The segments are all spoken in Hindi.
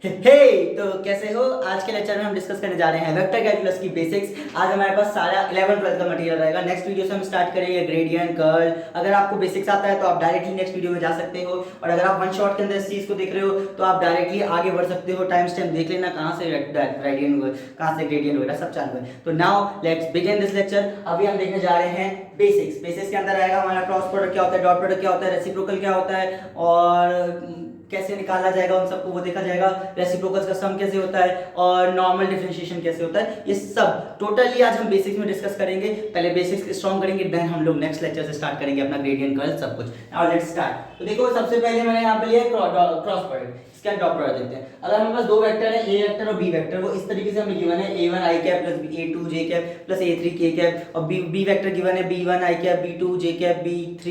तो कैसे हो। आज के लेक्चर में हम डिस्कस करने जा रहे हैं वेक्टर कैलकुलस की बेसिक्स। आज हमारे पास सारा 11 12 का मटेरियल रहेगा। नेक्स्ट वीडियो से हम स्टार्ट करेंगे ग्रेडियंट कर्ल। अगर आपको बेसिक्स आता है तो आप डायरेक्टली नेक्स्ट वीडियो में जा सकते हो, और अगर आप वन शॉट के अंदर इस चीज को देख रहे हो तो आप डायरेक्टली आगे बढ़ सकते हो। टाइम स्टैम्प देख लेना कहाँ से ग्रेडियंट हुआ, कहाँ से ग्रेडियंट वगैरह सब चालू है। तो now let's begin this lecture. अभी हम देखने जा रहे हैं बेसिक्स। बेसिक्स के अंदर आएगा हमारा क्रॉस प्रोडक्ट क्या होता है, डॉट प्रोडक्ट क्या होता है, रेसिप्रोकल क्या होता है, और कैसे निकाला जाएगा उन सबको वो देखा जाएगा। रेसिप्रोकल्स का सम कैसे होता है और नॉर्मल डिफरेंशिएशन कैसे होता है, ये सब टोटली आज हम बेसिक्स में डिस्कस करेंगे। पहले बेसिक्स स्ट्रॉन्ग करेंगे, देन हम लोग नेक्स्ट लेक्चर से स्टार्ट करेंगे अपना ग्रेडियंट कर्ल सब कुछ। Now let's start. तो देखो सबसे पहले मैंने यहाँ पे लिया क्रॉस प्रोडक्ट। इसका डॉट प्रोडक्ट देखते हैं। अगर हमारे पास दो वेक्टर है, ए वेक्टर और बी वेक्टर, वो इस तरीके से हमें गिवन है a1 i cap plus a2 j cap plus a3 k cap, और बी वेक्टर गिवन है b1 i cap b2 j cap b3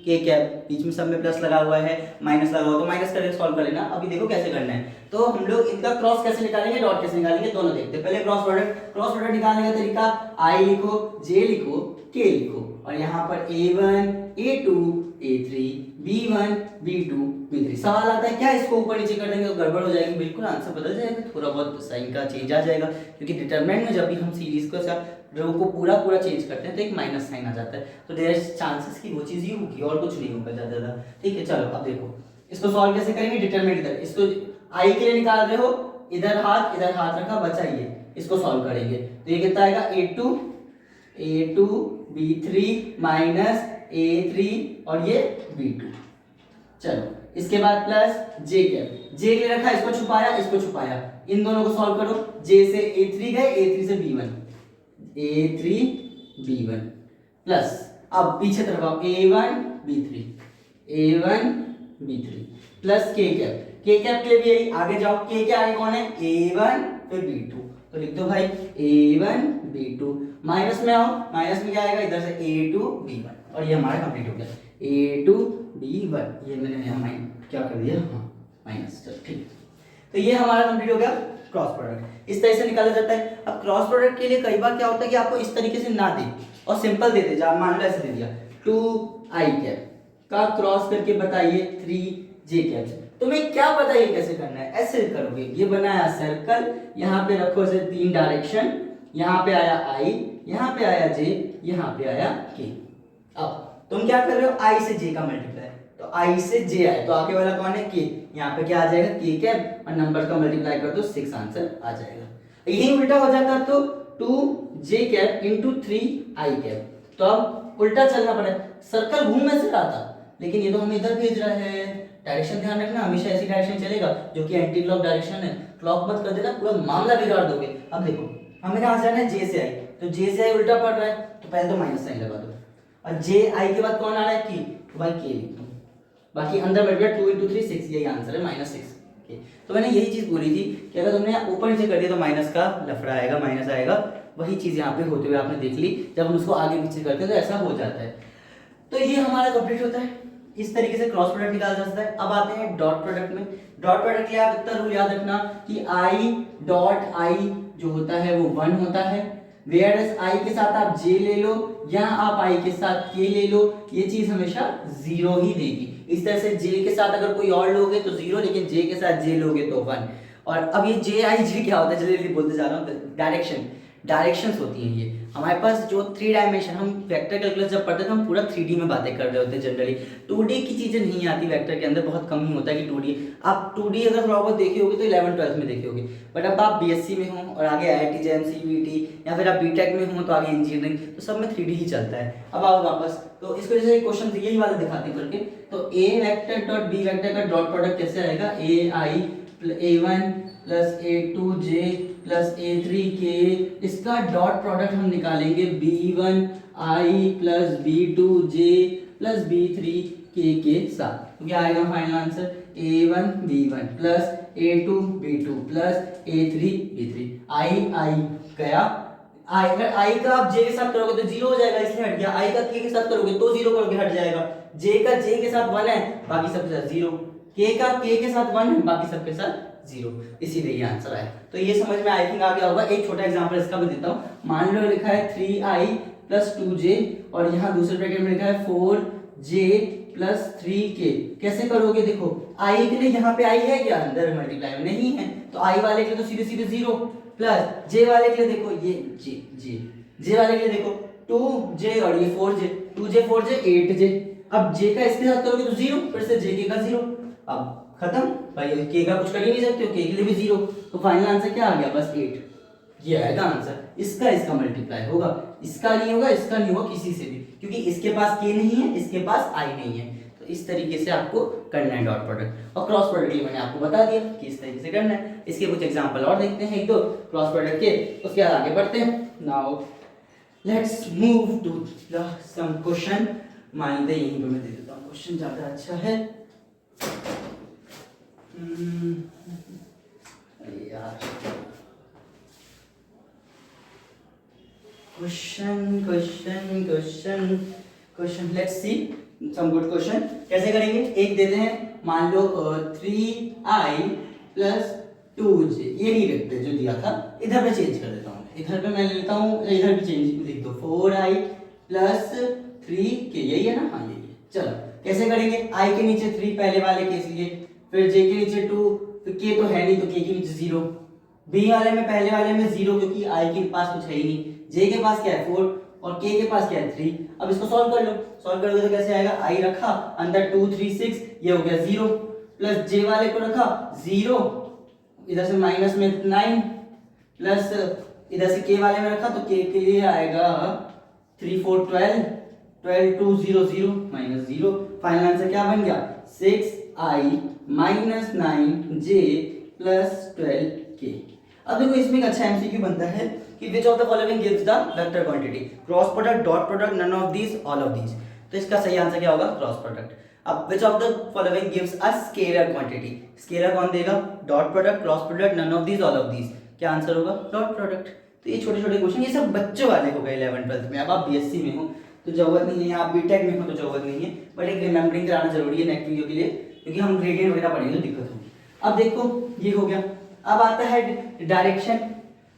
k cap. बीच में सब में प्लस लगा हुआ है, माइनस लगा हुआ, तो माइनस करके सॉल्व कर लेना। अभी देखो कैसे करना है। तो हम लोग इनका क्रॉस कैसे निकालेंगे, डॉट कैसे निकालेंगे, दोनों देखते हैं। पहले क्रॉस प्रोडक्ट निकालने का तरीका, i लिखो, j लिखो, k लिखो, और यहाँ पर a1 a2 a3 b1 b2 b3। सवाल आता है क्या इसको ऊपर नीचे कर देंगे तो गड़बड़ हो जाएगी? बिल्कुल आंसर बदल जाएगा, थोड़ा बहुत साइन का चेंज आ जाएगा, क्योंकि डिटरमिनेंट में जब भी हम सीरीज को रो को पूरा चेंज करते हैं तो एक माइनस साइन आ जाता है। तो देयर इज चांसेस कि वो चीज ही होगी और कुछ नहीं होगा ज्यादा। ठीक है, चलो अब देखो इसको सॉल्व कैसे करेंगे। डिटरमिनेंट इधर, इसको आई के लिए निकाल रहे हो, इधर हाथ रखा, बचा ये, इसको सॉल्व करेंगे तो ये कितना आएगा a2 b3 माइनस a3 और ये b2। चलो इसके बाद प्लस j कैप, j के लिए रखा, इसको छुपाया, इन दोनों को सॉल्व करो। j से a3 गए, a3 से b1 प्लस, अब पीछे तरफ आओ, a1 b3 plus k cap के लिए भी यही, आगे जाओ, k के आगे कौन है, a1 फिर b2, तो लिख दो भाई a1 b2। माइनस में आओ, माइनस में क्या आएगा, इधर से a2 b1, और ये हमारा कंप्लीट हो गया a2 b1। ये मैंने यहाँ क्या कर दिया, हाँ माइनस, चलो ठीक। तो ये हमारा कंप्लीट हो गया क्रॉस प्रोडक्ट। इस तरह से निकाला जाता है। अब क्रॉस प्रोडक्ट के लिए कई बार क्या होता है कि आपको इस तरीके से ना दे और सिंपल दे दे, मान लो ऐसे दे दिया 2i कैप का क्रॉस करके बताइए 3j कैप। तुम्हें क्या पता ये कैसे करना है, ऐसे करोगे। ये बनाया सर्कल, यहाँ पे रखो इसे 3 डायरेक्शन, यहाँ पे आया i, यहाँ पे आया j, यहाँ पे आया k। अब तुम क्या कर रहे हो, i से j का मल्टीप्लाई, तो i से j आए तो आगे वाला कौन है, k। यहाँ पे क्या आ जाएगा, k कैप, और नंबर का मल्टीप्लाई कर दो 6, आंसर आ जाएगा। यही उल्टा हो जाता तो 2j cap into 3i cap, तो अब उल्टा चलना पड़े, सर्कल घूम ऐसे रहा था, लेकिन ये तो हमें इधर भेज रहा है। डायरेक्शन ध्यान रखना, हमेशा ऐसी डायरेक्शन चलेगा जो कि एंटी क्लॉक डायरेक्शन है। क्लॉक मत कर देना, पूरा मामला बिगाड़ दोगे। अब देखो हमें कहां से जाना है, j से i, तो j से i उल्टा पड़ रहा है तो पहले तो माइनस साइन लगा दो, और j i के बाद कौन आ रहा है, k, तो भाई k लिख दो। बाकी अंदर बैठ गया 2 × 3 6, यही आंसर है -6 k। तो मैंने यही चीज बोली थी कि अगर तुमने ऊपर नीचे कर दिया तो माइनस का लफड़ा आएगा, माइनस आएगा। वही चीज यहाँ पे होते हुए आपने देख ली, जब हम उसको आगे पीछे करते हैं तो ऐसा हो जाता है। तो ये हमारा कंप्लीट होता है। इस तरीके से क्रॉस प्रोडक्ट निकाला जा सकता है। अब आते हैं डॉट प्रोडक्ट में। डॉट प्रोडक्ट के लिए आप इतना रूल याद रखना कि i डॉट i जो होता है वो 1 होता है, वेयर एज i के साथ आप j ले लो या आप i के साथ k ले लो, ये चीज हमेशा 0 ही देगी। इस तरह से j के साथ अगर कोई और लोगे तो 0, लेकिन j के साथ j लोगे तो 1। और अब ये j i j क्या होता है, जल्दी बोलते जा रहा हूँ। डायरेक्शंस होती हैं ये हमारे पास, जो 3 डायमेंशन, हम वेक्टर कैलकुलस जब पढ़ते हैं तो हम पूरा 3D में बातें कर रहे होते हैं जनरली। 2D की चीजें नहीं आती वेक्टर के अंदर, बहुत कम ही होता है कि 2D। आप 2D अगर थोड़ा बहुत देखे होगे तो 11 12 में देखे होगे, बट अब आप BSc में हो और आगे IIT JEM CBT या फिर आप BTech में हो तो आगे इंजीनियरिंग, तो सब में 3D ही चलता है। अब आओ वापस, तो इसको जैसे क्वेश्चन यही वाला दिखाते करके, तो a vector dot b vector का डॉट प्रोडक्ट कैसे आएगा, a1 plus a2j plus a3k, इसका डॉट प्रोडक्ट हम निकालेंगे b1i plus b2j plus b3k के साथ। तो क्या आएगा final answer, a1 b1 plus a2 b2 plus a3 b3। i गया, अगर i का आप j के साथ करोगे तो 0 हो जाएगा, इसलिए हट गया। i का k के साथ करोगे तो 0 करोगे, हट जाएगा। j का j के साथ 1 है, बाकी सबके साथ 0। k का k के साथ 1 है, बाकी सबके साथ 0, इसीलिए ये आंसर आया। तो ये समझ में आई थिंक आ गया होगा। एक छोटा एग्जांपल इसका भी देता हूँ। मान लो लिखा है 3i प्लस 2j, और यहाँ दूसरे ब्रैकेट में लिखा है 4j प्लस 3k कैसे करोगे? देखो i के लिए यहाँ पे i है क्या अंदर मल्टीप्लाई में? नहीं है, तो i वाले के लिए तो सीधे सीधे 0 प्लस j वाले के लिए देखो ये j वाले के लिए देखो 2j और ये 4j 2j 4j 8j। अब j का इसके साथ करोगे तो 0, फिर से j का 0, अब खत्म भाई, k का कुछ कर ही नहीं सकते हो, k के लिए भी 0, तो फाइनल आंसर क्या आ गया? बस 8। ये आएगा आंसर। इसका मल्टीप्लाई होगा, इसका नहीं होगा, इसका नहीं होगा किसी से भी, क्योंकि इसके पास k नहीं है, इसके पास i नहीं है। तो इस तरीके से आपको करना है डॉट प्रोडक्ट। और क्रॉस प्रोडक्ट के लिए मैंने आपको बता दिया कि इस तरीके से करना है। इसके कुछ एग्जांपल और देखते हैं, एक दो क्रॉस प्रोडक्ट के, उसके बाद आगे बढ़ते हैं। Now let's move to the some question. मान लीजिए यहीं पे मैं दे देता हूँ क्वेश्चन, ज्यादा अच्छा है। यार question let's see some good question. कैसे करेंगे? एक देते हैं, मान लो 3i प्लस 2j, ये नहीं रखते जो दिया था, इधर पे चेंज कर देता हूँ, इधर पे मैं लेता हूँ, इधर भी चेंज लिख दो 4i प्लस 3k, यही है ना? हाँ यही है। चलो कैसे करेंगे? i के नीचे 3 पहले वाले केस लिए, फिर j के नीचे 2, फिर k तो है नहीं तो k के नीचे 0, b वाले में पहले वाले में 0 क्योंकि i के पास कुछ है ही नहीं, j के पास क्या है 4 और k के पास क्या है 3। अब इसको सॉल्व कर लो, सॉल्व करोगे तो कैसे आएगा? i रखा अंदर 2 3 6, ये हो गया 0, प्लस j वाले को रखा 0, इधर से माइनस में 9, प्लस इधर से k वाले में रखा तो k के लिए आएगा 3 4 12, 12 2 0 0 माइनस 0। फाइनल आंसर क्या बन गया? 6i minus 9j plus 12k। अब देखो इसमें एक अच्छा एमसीक्यू बनता है कि which of the following gives the vector quantity? Cross product, dot product, none of these, all of these. तो इसका सही आंसर क्या होगा? Cross product. अब which of the following gives a scalar quantity? Scalar कौन देगा? Dot product, cross product, none of these, all of these. क्या आंसर होगा? Dot product. तो ये छोटे छोटे क्वेश्चन, ये सब बच्चों वाले हो गए 11 12 में। अब आप बीएससी में हो तो जरूरत नहीं है, आप बीटेक में हो तो जरूरत नहीं है, बट एक रिमेम्बरिंग कराना जरूरी है नेक्स्ट वीडियो के लिए, क्योंकि हम ग्रेडियंट वगैरह पढ़ेंगे तो दिक्कत होगी। अब देखो ये हो गया, अब आता है direction.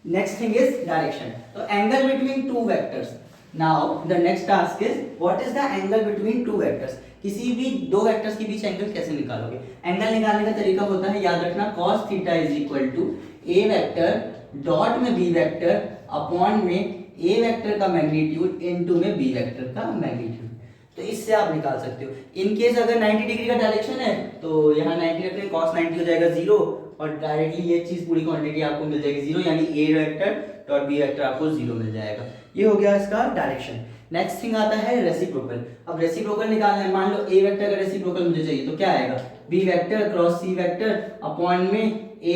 Next thing is direction. तो angle between two vectors. Now the next task is what is the angle between two vectors? किसी भी दो वेक्टर्स के बीच एंगल कैसे निकालोगे? एंगल निकालने का तरीका होता है, याद रखना, cos theta is equal to a vector dot में b वेक्टर अपॉन में a वेक्टर का मैग्नीट्यूड इनटू में b वेक्टर का मैग्नीट्यूड। तो इससे आप निकाल सकते हो। इन केस अगर 90 डिग्री का डायरेक्शन है तो यहाँ 90 रखते हैं, cos 90 हो जाएगा 0 और डायरेक्टली ये चीज पूरी क्वांटिटी आपको मिल जाएगी 0, यानी a vector dot b vector आपको 0 मिल जाएगा। ये हो गया इसका डायरेक्शन। नेक्स्ट थिंग आता है रेसिप्रोकल। अब रेसिप्रोकल निकालना है, मान लो a वेक्टर का रेसिप्रोकल मुझे चाहिए तो क्या आएगा? b vector cross c vector upon में a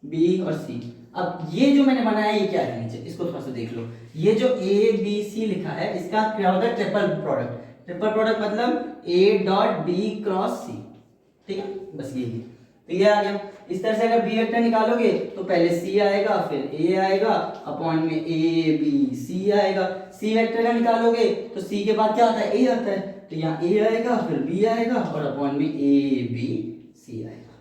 b और c। अब ये जो मैंने बनाया ये क्या है नीचे, इसको थोड़ा सा देख लो। ये जो a b c लिखा है इसका क्या होता है? Triple product. ट्रिपल प्रोडक्ट मतलब a dot b cross c, ठीक है, बस यही है। तो ये आ गया। इस तरह से अगर b वेक्टर निकालोगे तो पहले c आएगा, फिर a आएगा अपॉन में a b c आएगा। c वेक्टर का निकालोगे तो c के बाद क्या आता है? a आता है, तो यहाँ a आएगा, फिर b आएगा और अपॉन में a b c आएगा।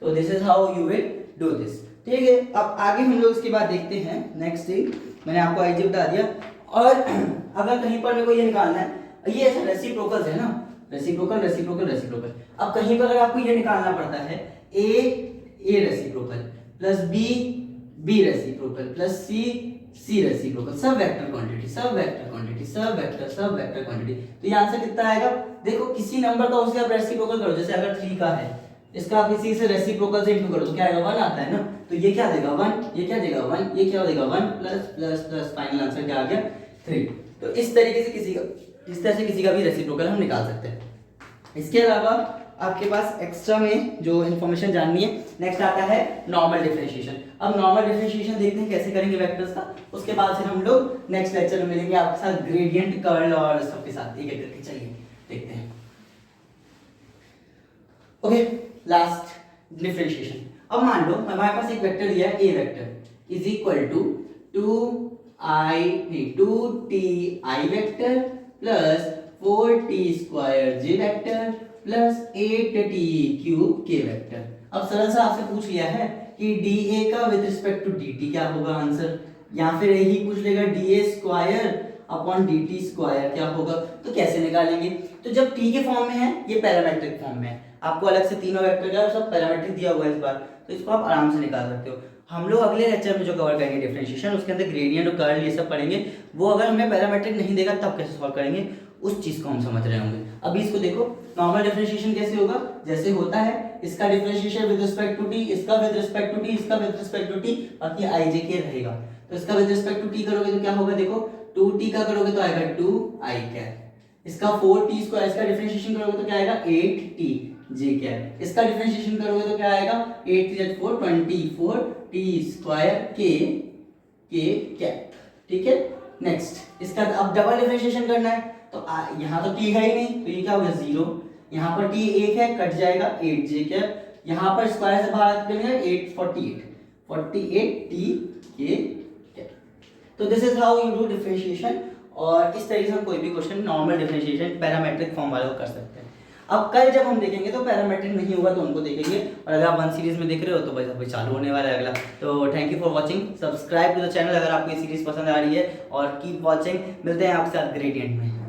तो this is how you will do this, ठीक है। अब आगे हम लोग इसके बाद देखते हैं नेक्स्ट थिंग। मैंने आपको आईजी बता दिया। और अगर कहीं पर मेरे को ये निकालना है, ये ऐसा रेसिप्रोकल्स है ना, रेसिप्रोकल रेसिप्रोकल रेसिप्रोकल। अब कहीं पर अगर आपको ये निकालना पड़ता है A reciprocal plus B reciprocal plus C reciprocal, सब वेक्टर क्वांटिटी सब वेक्टर क्वांटिटी सब वेक्टर क्वांटिटी, तो ये आंसर कितना आएगा? देखो किसी नंबर का उसके आप रेसिप्रोकल करो, जैसे अगर 3 का है इसका आप इसी से रेसिप्रोकल से इनटू करो तो क्या आएगा? 1 आता है ना, तो ये क्या देगा? 1, ये क्या देगा? 1, ये क्या देगा? 1 plus plus plus, final answer क्या आ गया? 3। तो इस तरीके से इस तरह से किसी का भी रेसिप्रोकल हम निकाल सकते हैं। इसके अलावा आपके पास एक्स्ट्रा में जो इन्फॉर्मेशन जाननी है, नेक्स्ट आता है नॉर्मल डिफरेंशिएशन। अब नॉर्मल डिफरेंशिएशन देखते हैं कैसे करेंगे वेक्टर्स का, उसके बाद फिर हम लोग नेक्स्ट लेक्चर में मिलेंगे आपके साथ ग्रेडियंट, कर्ल और सबके साथ एक एक करके। चलिए देखते हैं। Okay, last differentiation. अब मान लो हमारे पास एक वेक्टर दिया है, a vector is equal to 2ti vector plus 4t square j vector plus 8t cube k vector. अब सरल सा आपसे पूछ लिया है कि dA का विद रिस्पेक्ट टू dt क्या होगा आंसर, या फिर यही पूछ लेगा dA square upon D T square क्या होगा, तो कैसे निकालेंगे, तो जब टी के फॉर्म में है ये पैरामेट्रिक फॉर्म में है, आपको अलग से तीनों वेक्टर का सब पैरामेट्रिक दिया हुआ है इस बार, तो इसको आप आराम से निकाल सकते हो। हम लोग अगले लेक्चर में जो कवर करेंगे डिफरेंशिएशन, उसके अंदर ग्रेडियंट और कर्ल ये सब पढ़ेंगे, वो अगर हमें पैरामेट्रिक नहीं देगा तब कैसे सॉल्व करेंगे उस चीज को हम समझ रहे होंगे। अभी इसको देखो, नॉर्मल डिफरेंशिएशन कैसे होगा, जैसे होता है इसका differentiation with respect to T, इसका विद रिस्पेक्ट टू टी, इसका विद रिस्पेक्ट टू टी, बाकी आई जे के रहेगा। तो इसका विद रिस्पेक्ट टू टी करोगे तो क्या होगा, देखो 2t का करोगे तो आएगा 2i कैप, इसका 4t स्क्वायर, इसका डिफरेंशिएशन करोगे तो क्या आएगा 8t j कैप, इसका डिफरेंशिएशन करोगे तो क्या आएगा 8 3 4 24t स्क्वायर k कैप। ठीक है, नेक्स्ट इसका अब डबल डिफरेंशिएशन करना है, तो यहाँ तो t है ही नहीं, तो ये क्या हो गया 0, यहाँ पर t 1 है, कट जाएगा 8j कैप, यहाँ पर स्क्वायर से बाहर निकलेगा 48t k कैप। तो this is how you do differentiation, और इस तरीके से हम कोई भी question normal differentiation parametric form वाले को कर सकते हैं। अब कल जब हम देखेंगे तो पैरामेट्रिक नहीं होगा तो उनको देखेंगे, और अगर आप 1 सीरीज में देख रहे हो तो भाई सब चालू होने वाला है अगला। तो thank you for watching, subscribe to the channel अगर आपको ये सीरीज पसंद आ रही है, और कीप वाचिंग, मिलते हैं आपके साथ ग्रेडियंट में।